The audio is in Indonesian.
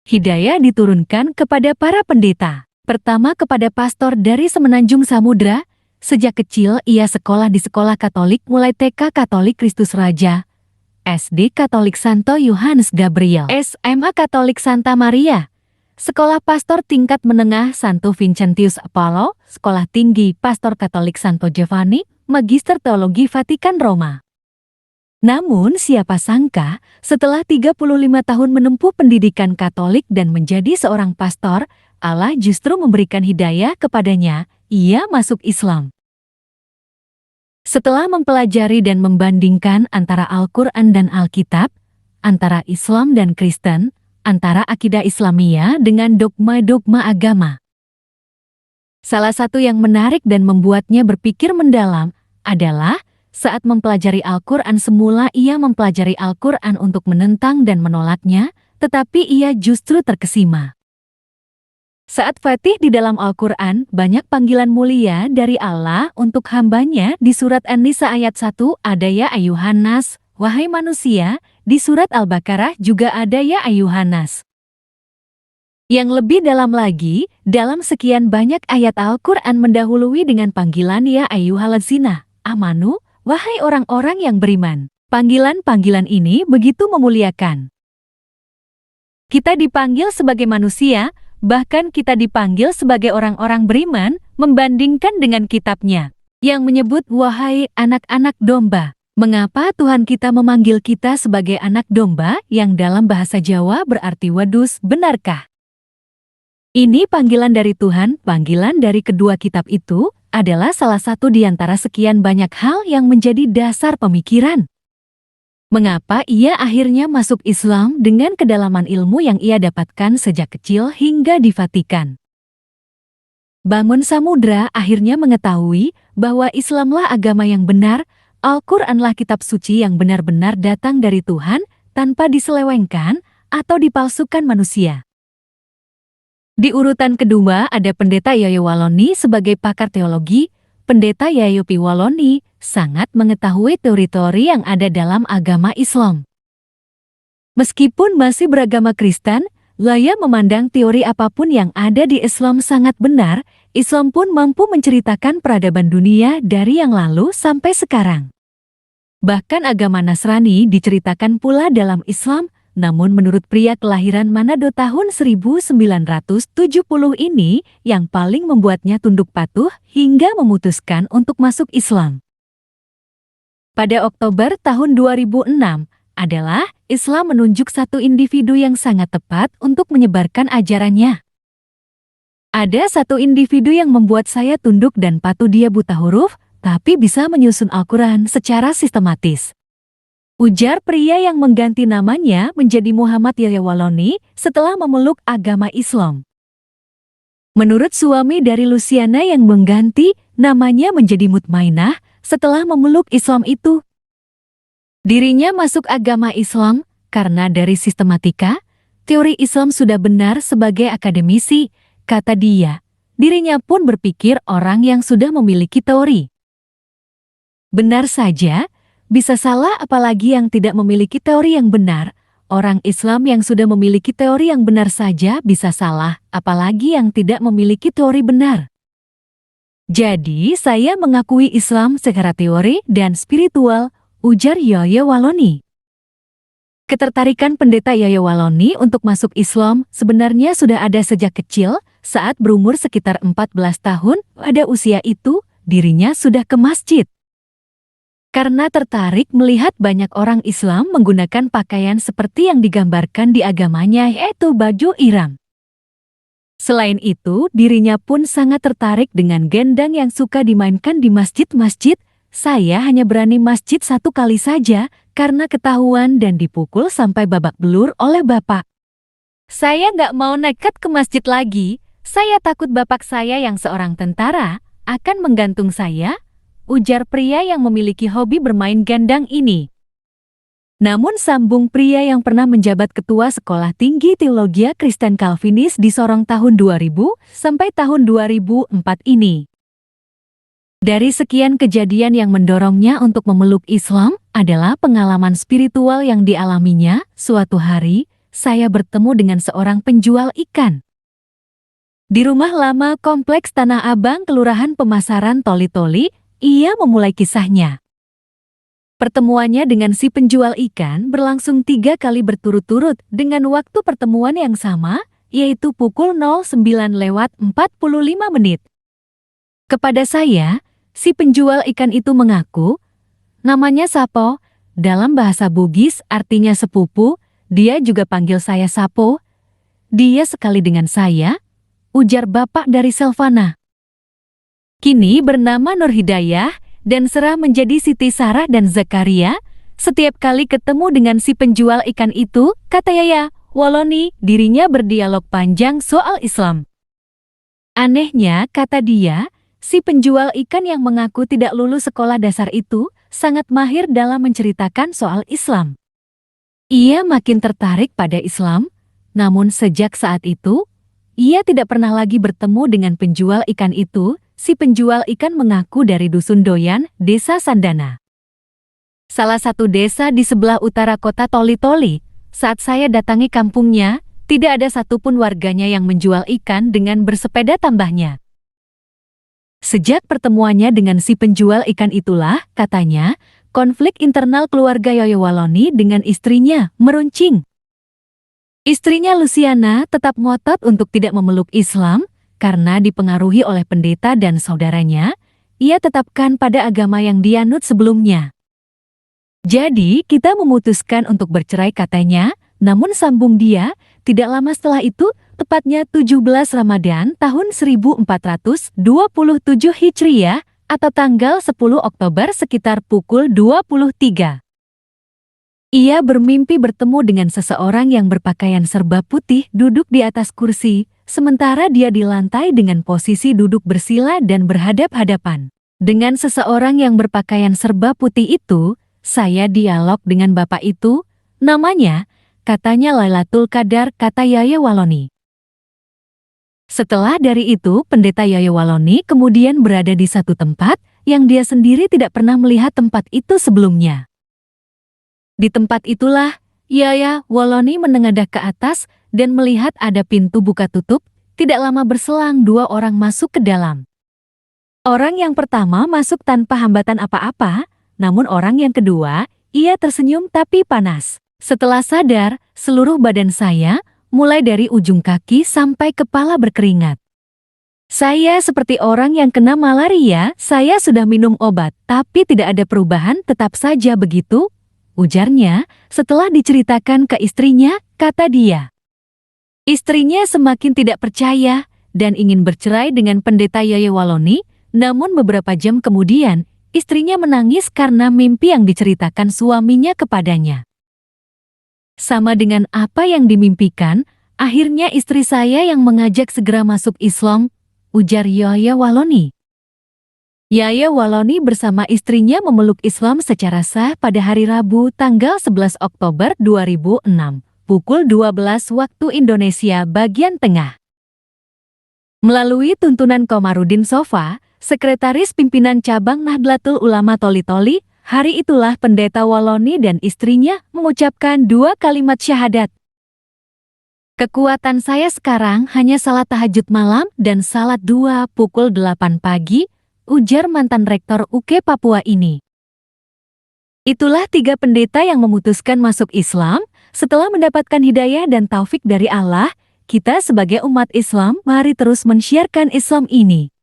Hidayah diturunkan kepada para pendeta. Pertama kepada pastor dari Semenanjung Samudra. Sejak kecil ia sekolah di sekolah Katolik mulai TK Katolik Kristus Raja, SD Katolik Santo Yohanes Gabriel, SMA Katolik Santa Maria, Sekolah Pastor Tingkat Menengah Santo Vincentius Apollo, Sekolah Tinggi Pastor Katolik Santo Giovanni, Magister Teologi Vatikan Roma. Namun siapa sangka, setelah 35 tahun menempuh pendidikan Katolik dan menjadi seorang pastor, Allah justru memberikan hidayah kepadanya, ia masuk Islam. Setelah mempelajari dan membandingkan antara Al-Quran dan Alkitab, antara Islam dan Kristen, antara akidah Islamiyah dengan dogma-dogma agama. Salah satu yang menarik dan membuatnya berpikir mendalam adalah saat mempelajari Al-Quran semula ia mempelajari Al-Quran untuk menentang dan menolaknya, tetapi ia justru terkesima. Saat Fatih di dalam Al-Quran, banyak panggilan mulia dari Allah untuk hambanya di surat An-Nisa ayat 1 ada ya ayuhan nas, wahai manusia, di surat Al-Baqarah juga ada ya ayuhan nas. Yang lebih dalam lagi, dalam sekian banyak ayat Al-Quran mendahului dengan panggilan ya ayyuhallazina amanu, wahai orang-orang yang beriman. Panggilan-panggilan ini begitu memuliakan. Kita dipanggil sebagai manusia, bahkan kita dipanggil sebagai orang-orang beriman, membandingkan dengan kitabnya, yang menyebut wahai anak-anak domba. Mengapa Tuhan kita memanggil kita sebagai anak domba yang dalam bahasa Jawa berarti wadus, benarkah? Ini panggilan dari Tuhan, panggilan dari kedua kitab itu, adalah salah satu di antara sekian banyak hal yang menjadi dasar pemikiran. Mengapa ia akhirnya masuk Islam dengan kedalaman ilmu yang ia dapatkan sejak kecil hingga di Vatikan? Bangun Samudra akhirnya mengetahui bahwa Islamlah agama yang benar, Al-Quranlah kitab suci yang benar-benar datang dari Tuhan tanpa diselewengkan atau dipalsukan manusia. Di urutan kedua ada Pendeta Yayo Waloni sebagai pakar teologi. Pendeta Yayo Pi Waloni sangat mengetahui teori-teori yang ada dalam agama Islam. Meskipun masih beragama Kristen, Laya memandang teori apapun yang ada di Islam sangat benar. Islam pun mampu menceritakan peradaban dunia dari yang lalu sampai sekarang. Bahkan agama Nasrani diceritakan pula dalam Islam. Namun menurut pria kelahiran Manado tahun 1970 ini, yang paling membuatnya tunduk patuh hingga memutuskan untuk masuk Islam. Pada Oktober tahun 2006, adalah Islam menunjuk satu individu yang sangat tepat untuk menyebarkan ajarannya. Ada satu individu yang membuat saya tunduk dan patuh, dia buta huruf, tapi bisa menyusun Al-Quran secara sistematis. Ujar pria yang mengganti namanya menjadi Muhammad Yayo Waloni setelah memeluk agama Islam. Menurut suami dari Luciana yang mengganti namanya menjadi Mutmainah setelah memeluk Islam itu. Dirinya masuk agama Islam karena dari sistematika, teori Islam sudah benar sebagai akademisi, kata dia. Dirinya pun berpikir orang yang sudah memiliki teori. Benar saja, bisa salah apalagi yang tidak memiliki teori yang benar. Orang Islam yang sudah memiliki teori yang benar saja bisa salah, apalagi yang tidak memiliki teori benar. Jadi, saya mengakui Islam secara teori dan spiritual, ujar Yayo Waloni. Ketertarikan Pendeta Yayo Waloni untuk masuk Islam sebenarnya sudah ada sejak kecil. Saat berumur sekitar 14 tahun, pada usia itu, dirinya sudah ke masjid. Karena tertarik melihat banyak orang Islam menggunakan pakaian seperti yang digambarkan di agamanya, yaitu baju ihram. Selain itu, dirinya pun sangat tertarik dengan gendang yang suka dimainkan di masjid-masjid. Saya hanya berani masjid satu kali saja, karena ketahuan dan dipukul sampai babak belur oleh bapak. Saya nggak mau nekat ke masjid lagi, saya takut bapak saya yang seorang tentara akan menggantung saya, ujar pria yang memiliki hobi bermain gendang ini. Namun sambung pria yang pernah menjabat ketua Sekolah Tinggi Teologia Kristen Calvinis di Sorong tahun 2000 sampai tahun 2004 ini. Dari sekian kejadian yang mendorongnya untuk memeluk Islam adalah pengalaman spiritual yang dialaminya. Suatu hari, saya bertemu dengan seorang penjual ikan. Di rumah lama Kompleks Tanah Abang, Kelurahan Pemasaran Toli-Toli, ia memulai kisahnya. Pertemuannya dengan si penjual ikan berlangsung 3 kali berturut-turut dengan waktu pertemuan yang sama, yaitu pukul 09.45. Kepada saya, si penjual ikan itu mengaku, namanya Sapo, dalam bahasa Bugis artinya sepupu, dia juga panggil saya Sapo. Dia sekali dengan saya, ujar bapak dari Selvana. Kini bernama Nur Hidayah dan serah menjadi Siti Sarah dan Zakaria. Setiap kali ketemu dengan si penjual ikan itu, kata Yaya Waloni, dirinya berdialog panjang soal Islam. Anehnya, kata dia, si penjual ikan yang mengaku tidak lulus sekolah dasar itu sangat mahir dalam menceritakan soal Islam. Ia makin tertarik pada Islam, namun sejak saat itu, ia tidak pernah lagi bertemu dengan penjual ikan itu. Si penjual ikan mengaku dari Dusun Doyan, Desa Sandana, salah satu desa di sebelah utara kota Toli-Toli. Saat saya datangi kampungnya, tidak ada satupun warganya yang menjual ikan dengan bersepeda, tambahnya. Sejak pertemuannya dengan si penjual ikan itulah, katanya, konflik internal keluarga Yoyo Waloni dengan istrinya meruncing. Istrinya Luciana tetap ngotot untuk tidak memeluk Islam, karena dipengaruhi oleh pendeta dan saudaranya, ia tetapkan pada agama yang dianut sebelumnya. Jadi, kita memutuskan untuk bercerai, katanya, namun sambung dia, tidak lama setelah itu, tepatnya 17 Ramadan tahun 1427 Hijriah, atau tanggal 10 Oktober sekitar pukul 23. Ia bermimpi bertemu dengan seseorang yang berpakaian serba putih duduk di atas kursi, sementara dia di lantai dengan posisi duduk bersila dan berhadap-hadapan. Dengan seseorang yang berpakaian serba putih itu, saya dialog dengan bapak itu, namanya, katanya Lailatul Qadar, kata Yaya Waloni. Setelah dari itu, pendeta Yaya Waloni kemudian berada di satu tempat yang dia sendiri tidak pernah melihat tempat itu sebelumnya. Di tempat itulah, Yaya Waloni menengadah ke atas dan melihat ada pintu buka tutup. Tidak lama berselang 2 orang masuk ke dalam. Orang yang pertama masuk tanpa hambatan apa-apa, namun orang yang kedua, ia tersenyum tapi panas. Setelah sadar, seluruh badan saya, mulai dari ujung kaki sampai kepala berkeringat. Saya seperti orang yang kena malaria, saya sudah minum obat, tapi tidak ada perubahan, tetap saja begitu, ujarnya setelah diceritakan ke istrinya, kata dia. Istrinya semakin tidak percaya dan ingin bercerai dengan pendeta Yaya Waloni, namun beberapa jam kemudian, istrinya menangis karena mimpi yang diceritakan suaminya kepadanya. Sama dengan apa yang dimimpikan, akhirnya istri saya yang mengajak segera masuk Islam, ujar Yaya Waloni. Yaya Waloni bersama istrinya memeluk Islam secara sah pada hari Rabu tanggal 11 Oktober 2006. Pukul 12 waktu Indonesia bagian tengah. Melalui tuntunan Komarudin Sofa, Sekretaris Pimpinan Cabang Nahdlatul Ulama Toli-Toli, hari itulah pendeta Waloni dan istrinya mengucapkan 2 kalimat syahadat. Kekuatan saya sekarang hanya salat tahajud malam dan salat 2 pukul 8 pagi, ujar mantan rektor UK Papua ini. Itulah 3 pendeta yang memutuskan masuk Islam. Setelah mendapatkan hidayah dan taufik dari Allah, kita sebagai umat Islam mari terus mensiarkan Islam ini.